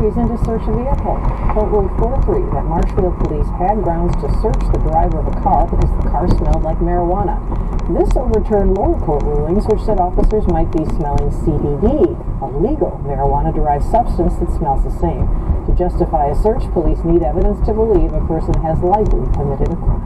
reason to search a vehicle. Court ruled 4-3 that Marshfield police had grounds to search the driver of a car because the car smelled like marijuana. This overturned lower court rulings which said officers might be smelling CBD, a legal marijuana-derived substance that smells the same. To justify a search, police need evidence to believe a person has likely committed a crime.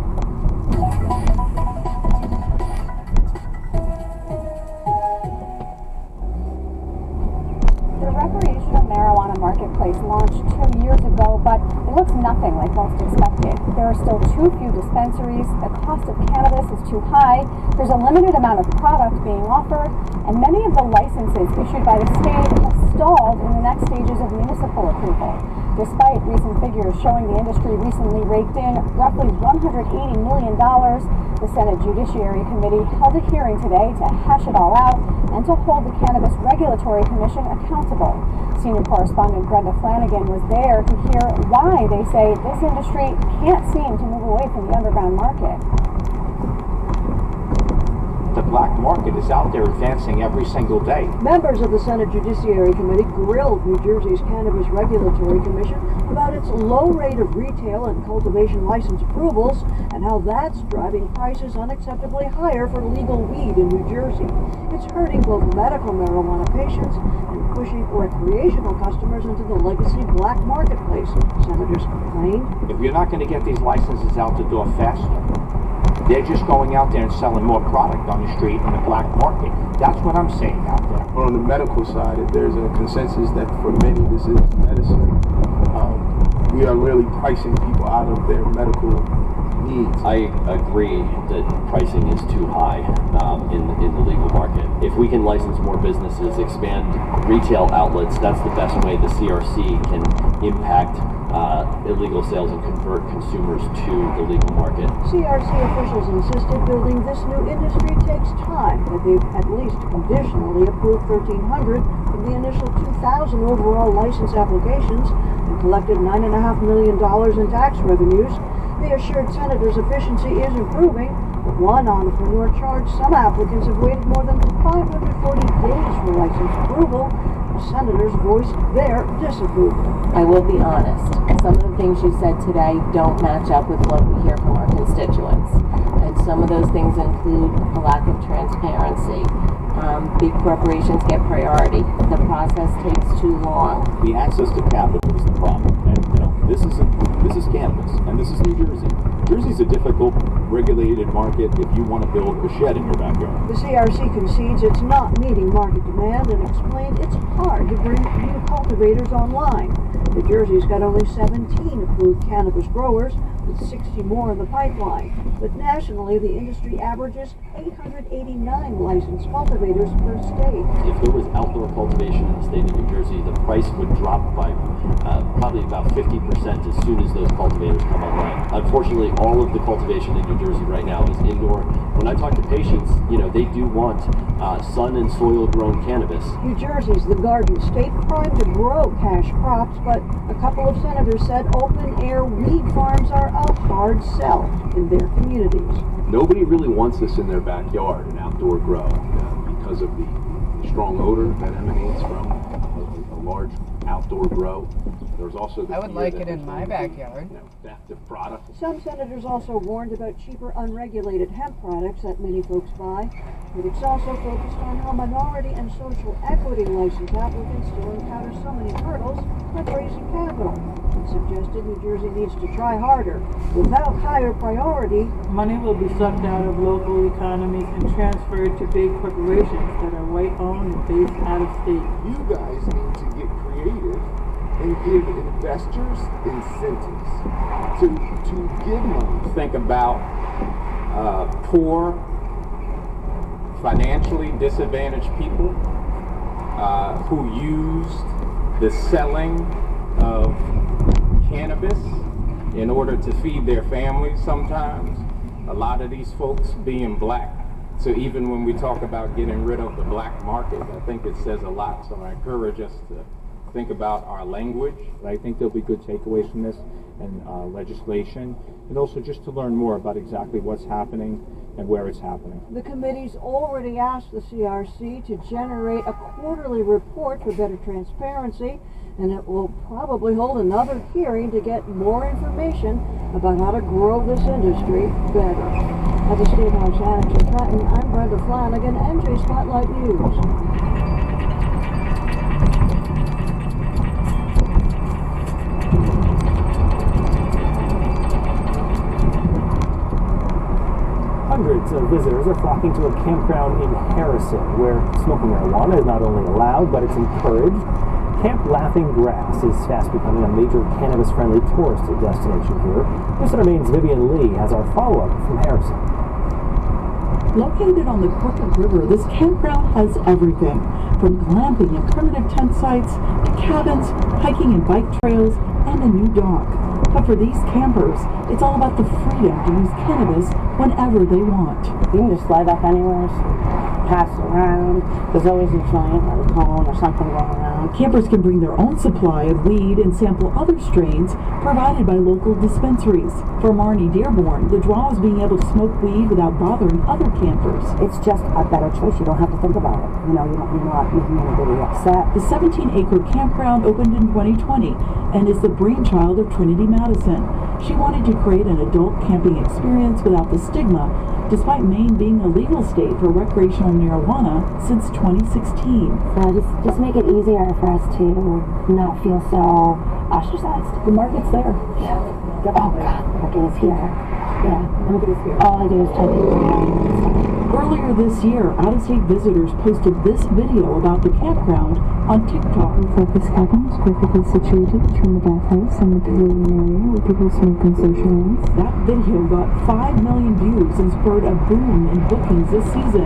The recreational marijuana marketplace launched 2 years ago, but it looks nothing like most expected. There are still too few dispensaries, the cost of cannabis is too high, there's a limited amount of product being offered, and many of the licenses issued by the state have stalled in the next stages of municipal approval. Despite recent figures showing the industry recently raked in roughly $180 million, the Senate Judiciary Committee held a hearing today to hash it all out and to hold the Cannabis Regulatory Commission accountable. Senior correspondent Brenda Flanagan was there to hear why they say this industry can't seem to move away from the underground market. The black market is out there advancing every single day. Members of the Senate Judiciary Committee grilled New Jersey's Cannabis Regulatory Commission about its low rate of retail and cultivation license approvals and how that's driving prices unacceptably higher for legal weed in New Jersey. It's hurting both medical marijuana patients and pushing recreational customers into the legacy black marketplace, senators complained. If you're not going to get these licenses out the door faster, they're just going out there and selling more product on the street in the black market. That's what I'm saying out there. On the medical side, if there's a consensus that for many this is medicine, we are really pricing people out of their medical needs. I agree that pricing is too high in the legal market. If we can license more businesses, expand retail outlets, that's the best way the CRC can impact illegal sales and convert consumers to the legal market. CRC officials insisted building this new industry takes time, but they've at least conditionally approved 1,300 from the initial 2,000 overall license applications and collected $9.5 million in tax revenues. They assured senators efficiency is improving, but one entrepreneur charged some applicants have waited more than 540 days for license approval. Senators voiced their disapproval. I will be honest, some of the things you said today don't match up with what we hear from our constituents. And some of those things include a lack of transparency. Big corporations get priority. The process takes too long. The access to capital is the problem. And this is cannabis, and this is New Jersey. Jersey's a difficult, regulated market if you want to build a shed in your backyard. The CRC concedes it's not meeting market demand and explained it's hard to bring new cultivators online. New Jersey's got only 17 approved cannabis growers, with 60 more in the pipeline. But nationally, the industry averages 889 licensed cultivators per state. If there was outdoor cultivation in the state of New Jersey, the price would drop by probably about 50% as soon as those cultivators come online. Unfortunately, all of the cultivation in New Jersey right now is indoor. When I talk to patients, they do want sun and soil grown cannabis. New Jersey's the garden state, primed to grow cash crops, but a couple of senators said open air weed farms are a hard sell in their communities. Nobody really wants this in their backyard, an outdoor grow, because of the strong odor that emanates from a large outdoor grow. There's also the I would like it in my backyard. Theft of product. Some senators also warned about cheaper unregulated hemp products that many folks buy. Critics also focused on how minority and social equity license applicants still encounter so many hurdles like raising capital, and suggested New Jersey needs to try harder. Without higher priority, money will be sucked out of local economies and transferred to big corporations that are white-owned and based out of state. You guys need to get creative and give investors incentives to give money. Think about poor, financially disadvantaged people who used the selling of cannabis in order to feed their families sometimes. A lot of these folks being black. So even when we talk about getting rid of the black market, I think it says a lot. So I encourage us to think about our language. I think there'll be good takeaways from this and legislation, and also just to learn more about exactly what's happening and where it's happening. The committee's already asked the CRC to generate a quarterly report for better transparency. and it will probably hold another hearing to get more information about how to grow this industry better. At the State House Annex in Trenton, I'm Brenda Flanagan, NJ Spotlight News. Hundreds of visitors are flocking to a campground in Harrison, where smoking marijuana is not only allowed, but it's encouraged. Camp Laughing Grass is fast becoming a major cannabis-friendly tourist destination here. News Center Maine's Vivian Lee has our follow-up from Harrison. Located on the Crooked River, this campground has everything, from glamping and primitive tent sites to cabins, hiking and bike trails, and a new dock. But for these campers, it's all about the freedom to use cannabis whenever they want. You can just slide up anywhere, pass around. There's always a joint or a cone or something going around. Campers can bring their own supply of weed and sample other strains provided by local dispensaries. For Marnie Dearborn, the draw is being able to smoke weed without bothering other campers. It's just a better choice. You don't have to think about it. You're not making anybody upset. The 17-acre campground opened in 2020 and is the brainchild of Trinity Madison. She wanted to create an adult camping experience without the stigma, despite Maine being a legal state for recreational marijuana since 2016. So just make it easier for us to not feel so ostracized. The market's there. Yeah. Definitely. Oh God, the market is here. Yeah. The market is here. All I do is try to Earlier this year, out-of-state visitors posted this video about the campground on TikTok. Focus cabin is perfectly situated between the bathhouse and the pavilion area where people smoke and socialize. That video got 5 million views and spurred a boom in bookings this season.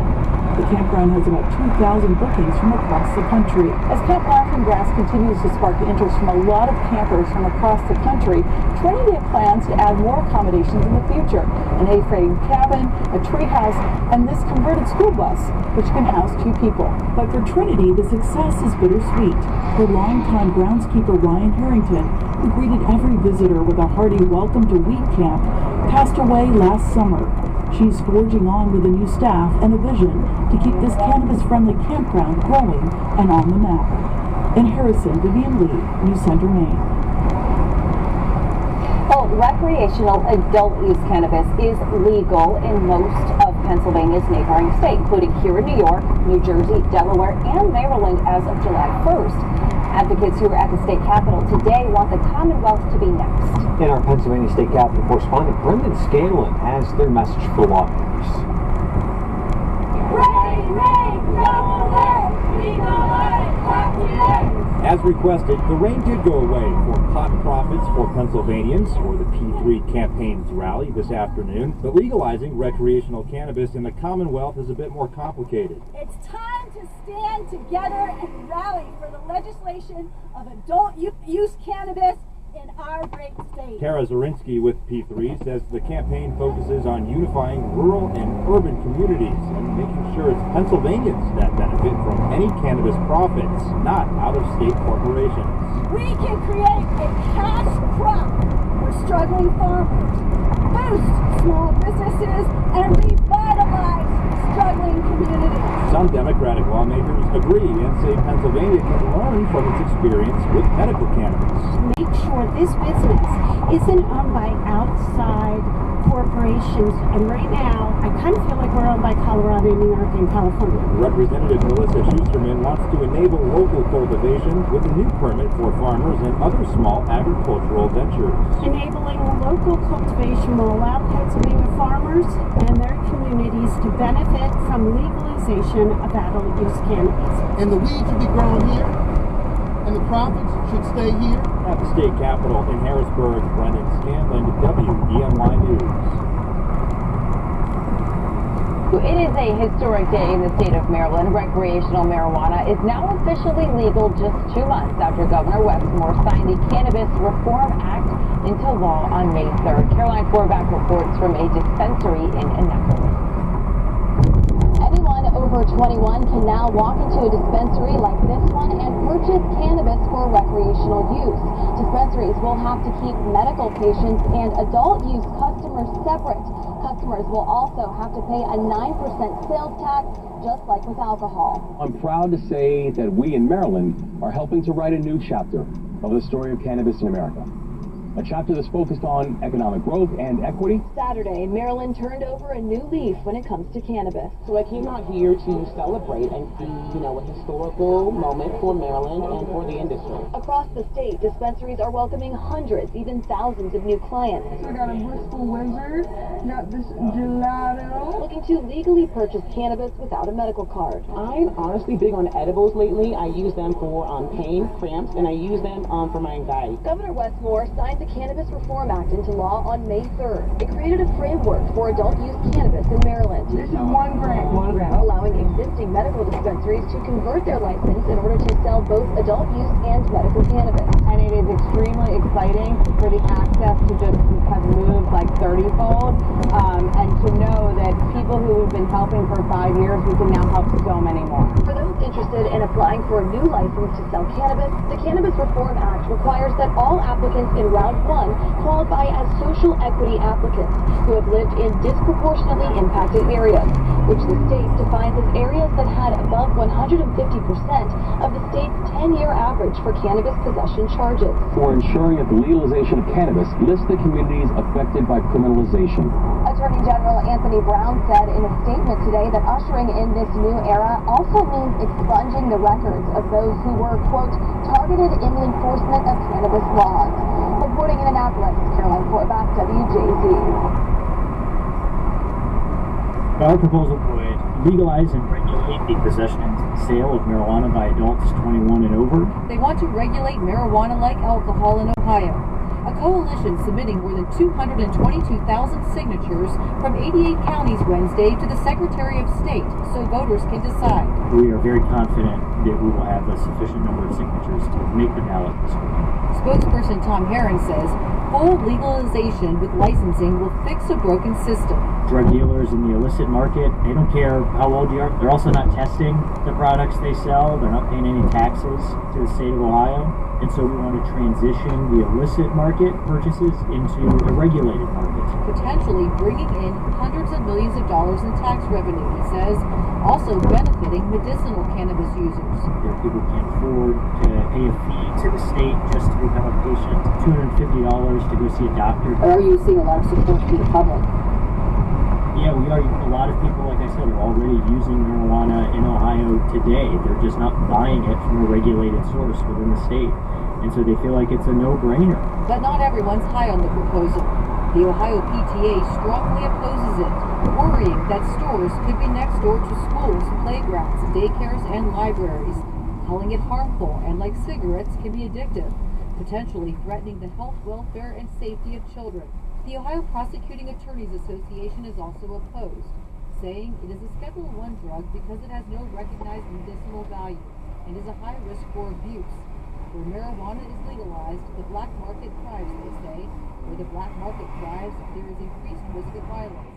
The campground has about 2,000 bookings from across the country. As Camp Laughing Grass continues to spark interest from a lot of campers from across the country, Trinity plans to add more accommodations in the future. An A-frame cabin, a tree house, and this converted school bus, which can house 2 people. But for Trinity, the success is bittersweet. Her longtime groundskeeper Ryan Harrington, who greeted every visitor with a hearty welcome to Weed Camp, passed away last summer. She's forging on with a new staff and a vision to keep this cannabis-friendly campground growing and on the map. In Harrison, Vivian Lee, News Center, Maine. Well, recreational adult use cannabis is legal in most of Pennsylvania's neighboring states, including here in New York, New Jersey, Delaware, and Maryland as of July 1st. Advocates who are at the state capitol today want the Commonwealth to be next. And our Pennsylvania State Capitol correspondent Brendan Scanlon has their message for lawmakers. As requested, the rain did go away for pot profits for Pennsylvanians, or the P3 campaign's rally this afternoon. But legalizing recreational cannabis in the Commonwealth is a bit more complicated. It's time to stand together and rally for the legislation of adult use cannabis in our great state. Kara Zorinsky with P3 says the campaign focuses on unifying rural and urban communities and making sure it's Pennsylvanians that benefit from any cannabis profits, not out-of-state corporations. We can create a cash crop for struggling farmers, boost small businesses, and revitalize struggling communities. Some Democratic lawmakers agree and say Pennsylvania can learn from its experience with medical cannabis. Make sure this business isn't owned by outside corporations, and right now I kind of feel like we're owned by Colorado, New York, and California. Representative Melissa Schusterman wants to enable local cultivation with a new permit for farmers and other small agricultural ventures. Enabling local cultivation will allow Pennsylvania farmers and their communities to benefit from legalization of adult use cannabis. And the weed should be grown here, and the profits should stay here. At the state capitol in Harrisburg, Brendan Scanlon, WEMY News. It is a historic day in the state of Maryland. Recreational marijuana is now officially legal just 2 months after Governor Westmore signed the Cannabis Reform Act into law on May 3rd. Caroline Forback reports from a dispensary in Annapolis. Anyone over 21 can now walk into a dispensary like this one and purchase cannabis for recreational use. Dispensaries will have to keep medical patients and adult use customers separate. Customers will also have to pay a 9% sales tax, just like with alcohol. I'm proud to say that we in Maryland are helping to write a new chapter of the story of cannabis in America. A chapter that's focused on economic growth and equity. Saturday, Maryland turned over a new leaf when it comes to cannabis. So I came out here to celebrate and see, a historical moment for Maryland and for the industry. Across the state, dispensaries are welcoming hundreds, even thousands of new clients. I got a Bristol Wizard, got this gelato. Looking to legally purchase cannabis without a medical card. I'm honestly big on edibles lately. I use them for pain, cramps, and I use them for my anxiety. Governor Westmore signed the Cannabis Reform Act into law on May 3rd. It created a framework for adult-use cannabis in Maryland. This is 1 gram. 1 gram. Allowing existing medical dispensaries to convert their license in order to sell both adult-use and medical cannabis. And it is extremely exciting for the access to just have moved like 30-fold, and to know that people who have been helping for 5 years, we can now help so many more. For those interested in applying for a new license to sell cannabis, the Cannabis Reform Act requires that all applicants in Round 1 qualify as social equity applicants who have lived in disproportionately impacted areas, which the state defines as areas that had above 150% of the state's 10-year average for cannabis possession charges. For ensuring that the legalization of cannabis lists the communities affected by criminalization. Attorney General Anthony Brown said in a statement today that ushering in this new era also means expunging the records of those who were, quote, targeted in the enforcement of cannabis laws. Reporting in Annapolis, Caroline Forback, WJZ. Our proposal would legalize and regulate the possession and sale of marijuana by adults 21 and over. They want to regulate marijuana like alcohol in Ohio. A coalition submitting more than 222,000 signatures from 88 counties Wednesday to the Secretary of State so voters can decide. We are very confident that we will have a sufficient number of signatures to make the ballot this week. Spokesperson Tom Herron says full legalization with licensing will fix a broken system. Drug dealers in the illicit market, they don't care how old you are. They're also not testing the products they sell. They're not paying any taxes to the state of Ohio. And so we want to transition the illicit market purchases into a regulated market. Potentially bringing in hundreds of millions of dollars in tax revenue, he says, also benefiting medicinal cannabis users. There are people who can't afford to pay a fee to the state just to become a patient, $250 to go see a doctor. Or are you seeing a lot of support from the public? Yeah, we are. A lot of people, like I said, are already using marijuana in Ohio today. They're just not buying it from a regulated source within the state. And so they feel like it's a no-brainer. But not everyone's high on the proposal. The Ohio PTA strongly opposes it, worrying that stores could be next door to schools, playgrounds, daycares, and libraries, calling it harmful and, like cigarettes, can be addictive, potentially threatening the health, welfare, and safety of children. The Ohio Prosecuting Attorneys Association is also opposed, saying it is a Schedule I drug because it has no recognized medicinal value and is a high risk for abuse. Where marijuana is legalized, the black market thrives, they say. Where the black market thrives, there is increased risk of violence.